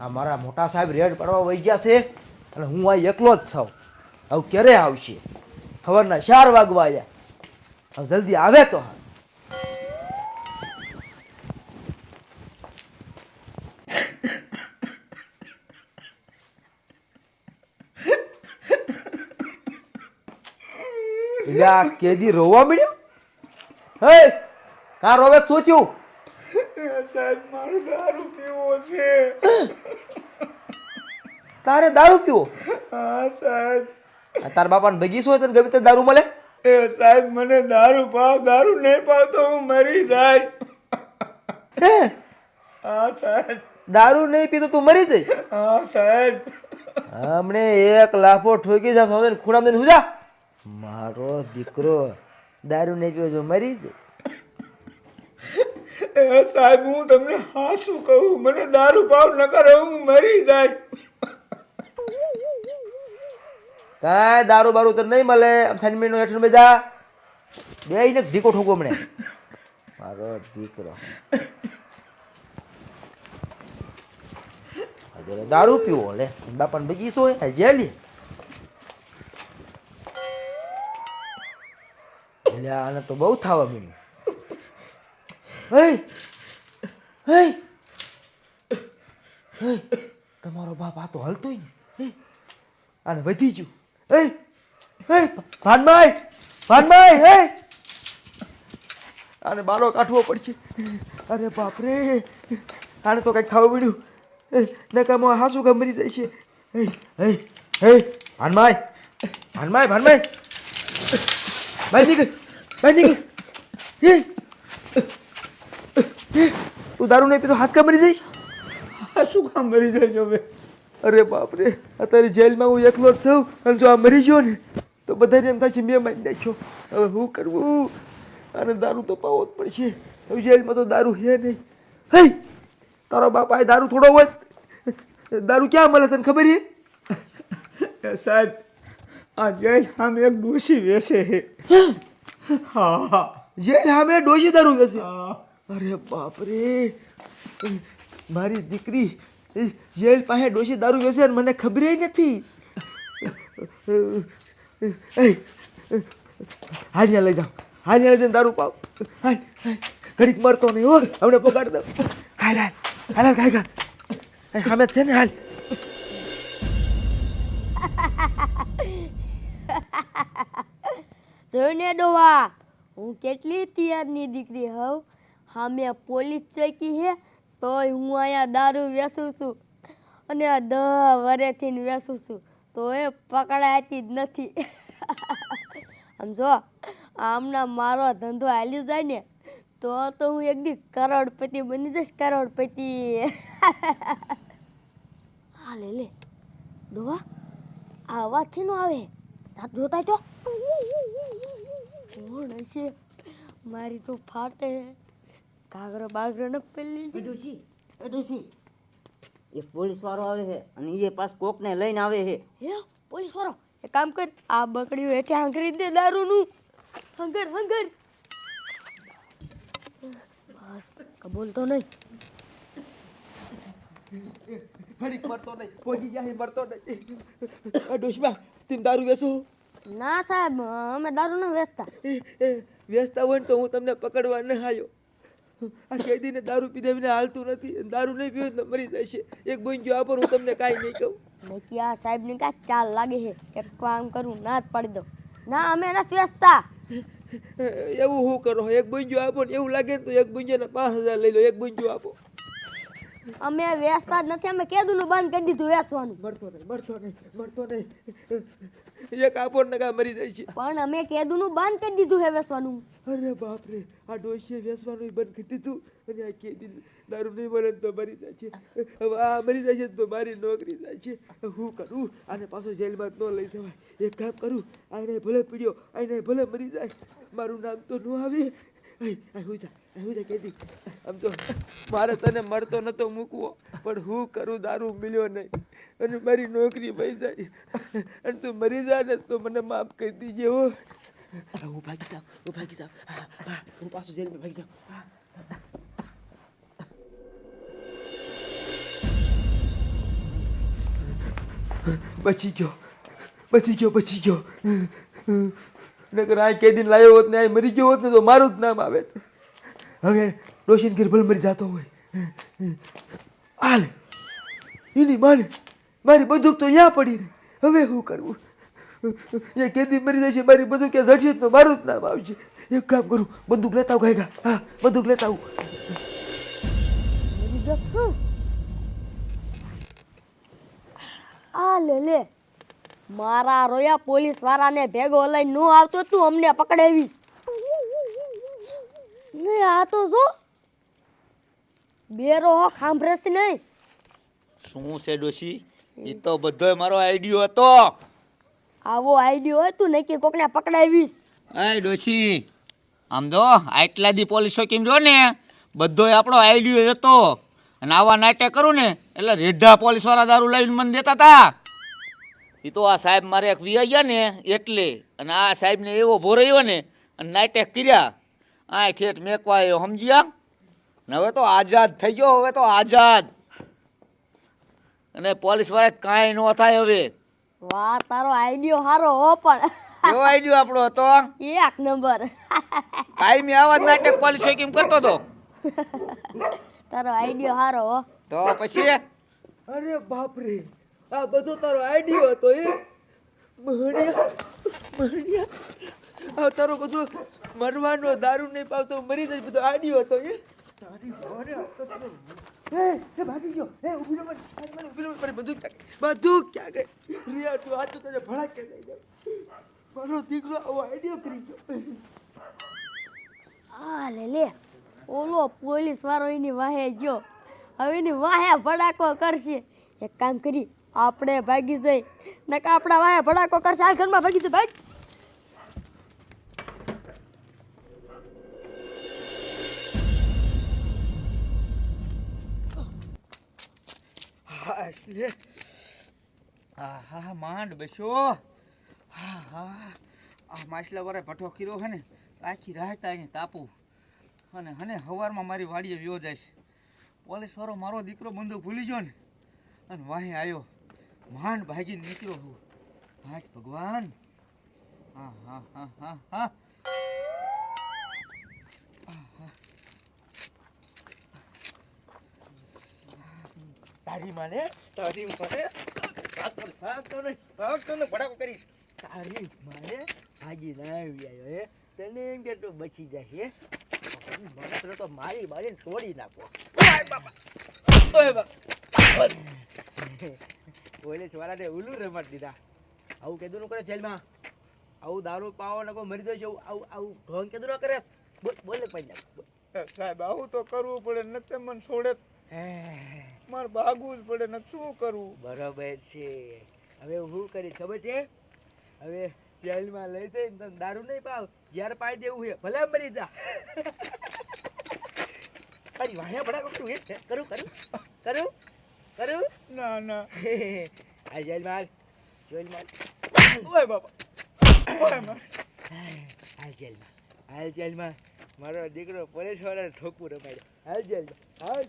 આ મારા મોટા સાહેબ રેડ પાડવા વહી ગયા છે અને હું આ એકલો જ છું. હવે ક્યારે આવશે? ખબરના 4 વાગવા આવ્યા. હવે જલ્દી આવે તો હા. એટલે આ કેદી રોવા મળ્યો? હે કા રોવે? શું થયું? સાહેબ મારે દારૂ પીવો છે. તારે દારૂ પીવો? હા સાહેબ. તાર બાપાને બગીચો હોય તને ગમે તે દારૂ મળે? એ સાહેબ મને દારૂ નહીં પાવ તો હું મરી જાય. હે હા સાહેબ. દારૂ નહીં પીતો તું મરી જઈશ? હા સાહેબ. હમણે એક લાફો ઠોકી જા ને ખૂણામાં જઈને હુજા. મારો દીકરો દારૂ નહીં પીવો જો મરી જાય. એ સાહેબ હું તમને હાસું કહું, મને દારૂ પાવ ન કરે હું મરી જાય. કાંઈ દારૂ બારૂ તો નહીં મળે. અસાઇનમેન્ટ નો હેઠળ બેજા બેહીને ઢીકો ઠોકો હમણે. મારો દીકરો દારૂ પીવો લે બાપાને બગીચો હોય જેલી. એટલે આને તો બહુ થવા મળ્યું. હે હે હે તમારો બાપ આ તો હલતો ને. આને વધી ગયું. હે હે ભાનભાઈ ભાનભાઈ હે આને બારો કાઢવો પડશે. અરે બાપ રે આને તો કંઈક થવા મળ્યું. નકામો હાસુ કે મરી જાય છે. હે હે હે ભાનભાઈ ભાનભાઈ ભાનભાઈ બહાર નીકળ બહાર નીકળ. હે તું દારૂ નહીં પીતો હાસકા મરી જઈશ? શું કામ મરી જાય છો હવે? અરે બાપ રે અત્યારે જેલમાં હું એકલો જ છું અને જો આ મરી ગયો ને તો બધાને એમ થાય છે મેં મારી નાખ્યો. હવે શું કરવું? અને દારૂ તો પાવો જ પડશે. હવે જેલમાં તો દારૂ છે નહીં. હે તારો બાપ આ દારૂ થોડો હોય? દારૂ ક્યાં મળે તને ખબર છે? એ સાહેબ આ જેલ સામે એક ડોશી વેસે છે. હા હા જેલ સામે ડોશી દારૂ વેચે? હા. અરે બાપ રે મારી દીકરી જેલ પાસે ડોશી દારૂ વેચે અને મને ખબર નથી. હાલ્યા લઈ જાઓ હાલ્યા લઈ જઈને દારૂ પાવ. હાલ ઘડીક મરતો નહીં હો હમણાં પગાડ દઉં. હાલ હાલ હાલ ખાઈ સામે છે ને હાલ. જોઈને ડોવા હું કેટલી તૈયારની દીકરી હોઉં. સામે પોલીસ ચોકી છે તોય હું અહીંયા દારૂ વેચું છું અને આ 10 વર્ષથી વેચું છું તોય પકડાતી જ નથી. આમ જો આમના મારો ધંધો હાલી જાય ને તો હું એક દી કરોડપતિ બની જઈશ. કરોડપતિ. હા લે ડોવા આ અવાજ છે નો આવે સાથ જોતા તો કોણ હશે? મારી તો ફાટે કાગરો બાગરો ન પેલી. ડોશી એક પોલીસ વાળો આવે છે અને એ પાસ કોકને લઈને આવે છે. હે પોલીસ વાળો એક કામ કર આ બકડીઓ હેઠે હાંકરી દે દારૂનું. હંગર હંગર બસ કબૂલ તો નહીં. ઘડીક મરતો નહીં પહોંચી ગયા મરતો નહીં. ડોશીબા તેમ દારૂ વેચો? ના સાહેબ અમે દારૂ ન વેચતા. વેચતા હોય ને તો હું તમને પકડવા ન આવ્યો. આ કેદીને દારૂ પીધેવીને હાલતું નથી. દારૂ નહીં પીવું તો મરી જાય છે. એક બોંગ્યો આપો હું તમને કાંઈ નહીં કહું. મેં કે આ સાહેબને કાંઈક ચાલ લાગે છે એક કામ કરું ના જ પાડી દઉં. ના અમે નથી વેચતા. એવું શું કરો? એક બોંગ્યો આપો ને એવું લાગે ને તો એક બોંગ્યાના 5000 લઈ લો. એક બોંગ્યો આપો. અમે વેચતા જ નથી. અમે કેદુનું બંધ કરી દીધું વેચવાનું. મરતો નહીં. એક આપો ને કા મરી જાય છે. પણ અમે કેદુનું બંધ કરી દીધું હે વેચવાનું. અરે બાપ રે આ ડોશીએ વેચવાનું બંધ કરી દીધું અને આ કેદી દારૂ નહીં મળે તો મરી જાય છે. હવે આ મરી જાય છે તો મારી નોકરી જાય છે. શું કરું? આને પાછો જેલમાં ન લઈ જવાય. એક કામ કરું આને ભલે પીડ્યો આને ભલે મરી જાય મારું નામ તો ન આવે. હું જા કેદી આમ તો મારે તને મરતો નતો મૂકવો પણ હું કરું દારૂ મળ્યો નહીં અને મારી નોકરી વહી જાય અને તું મરી જાય ને તો મને માફ કરી દીજે હો. હું ભાગી જાઉં હું પાછું જેલમાં ભાગી જાઉં. બચી ગયો નકર આ કેદીન લાવ્યો હોત ને આ મરી ગયો હોત ને તો મારું જ નામ આવે. હવે રોશન ગીર ભલે મરી જતો હોય, હાલ એની મારી બંદૂક તો અહીંયા પડી રહી. હવે શું કરવું? એ કેદી મરી જાય છે, મારી બંદૂક ક્યાં ઝડશે તો મારું જ નામ આવશે. એક કામ કરું, બંદૂક લેતા આવું ગાયગા. હા, બંદૂક લેતા આવું. આ લે મારા રોયા પોલીસ વાળાને ભેગો લઈને નો આવતો તું અમને પકડાવીશ. ને આ તો જો બેરો હો ખાંભરેસ નહીં. શું છે ડોશી? એ તો બધોય મારો આઈડિયો હતો. આવો આઈડિયો હોય તું નક્કી કોકને પકડાવીશ. એ ડોશી, આમ જો આટલા દી પોલીસ ચોકીમ જો ને બધોય આપણો આઈડિયો હતો. અને આવા નાટક કરું ને એટલે રેઢા પોલીસ વાળા દારૂ લઈને મને દેતા હતા. એ તો આ સાહેબ મારે એક વી ગયા ને એટલે, અને આ સાહેબને એવો ભોરાયો ને અને નાટક કર્યા. આ ઠેઠ મેકવા આવ્યો, સમજ્યા? ને હવે તો આઝાદ થઈ ગયો, હવે તો આઝાદ. અને પોલીસ વાળા કાંઈ ન થાય હવે. વાહ, તારો આઈડિયો હારો હો. પણ કેવો આઈડિયો આપણો હતો? એક નંબર. કાયમી આવા જ નાટક પોલીસ ચોકીમ કરતો હતો. તારો આઈડિયો હારો હો. તો પછી અરે બાપ રે, આ બધો તારો આઈડિયો હતો એ? મહણિયા, આ તારો બધો મરવાનો દારૂ નહીં પાવતો મરી જાય બધો આઈડિયો હતો એ? તારી ભોરે આ તો તારો એ ભાગી ગયો. ઊભી રહો, મારી બંદૂક ક્યાં ગઈ? રિયા, તું આ તો તને ભડાકે લઈ જાય. મારો દીકરો આવો આઈડિયો કરી ગયો. આ લે ઓલો પોલીસ વાળો એની વાહે ગયો. હવે એની વાહે ભડાકો કરશે. એક કામ કરી, આપણે ભાગી જઈ. નકા આપણા વાહે ભડાકો કરશે. આ ઘરમાં ભાગી જઈ. ભાગ. હા માંડ બેસો. હા આ માછલા વાળા ભઠ્ઠો કીરો છે ને આખી રાત આવીને તાપું. અને હવારમાં મારી વાડીએ વ્યો જાય છે. પોલીસ વાળો મારો દીકરો બંદૂક ભૂલી ગયો ને અને વાહે આવ્યો. માંડ ભાગીને નીકળ્યો હું. હા ભગવાન. હા તારી માને ભડાકો કરીશ. તારી માને હાજી ના આવી આવ્યો હે. તને એમ કે તું બચી જશે? મને તો મારી બારી તોડી નાખો. પોલીસ વાળાને ઉલું રમત દીધા. આવું કેદું નું કરે જેલમાં? આવું દારૂ પાવો ને કોઈ મરી જશે આવું ઢોંગ કેદું ન કરે? બોલે પૈસા સાહેબ, આવું તો કરવું પડે, નતે મને છોડે. મારે ભાગવું જ પડે ને શું કરવું? બરોબર છે. હવે હું કરી ખબર છે? હવે જેલમાં લઈ જઈને તને દારૂ નહીં પાવ, જ્યારે પાઈ દેવું છે ભલે મરી જા. અરે વાહે ભડાકો કરું. ના આ જેલમાં ઓય બાપા, હાલ જેલમાં મારો દીકરો પોલીસ વાળાને ઠોકવું રમાડ્યો. હાલ જેલમાં હાલ.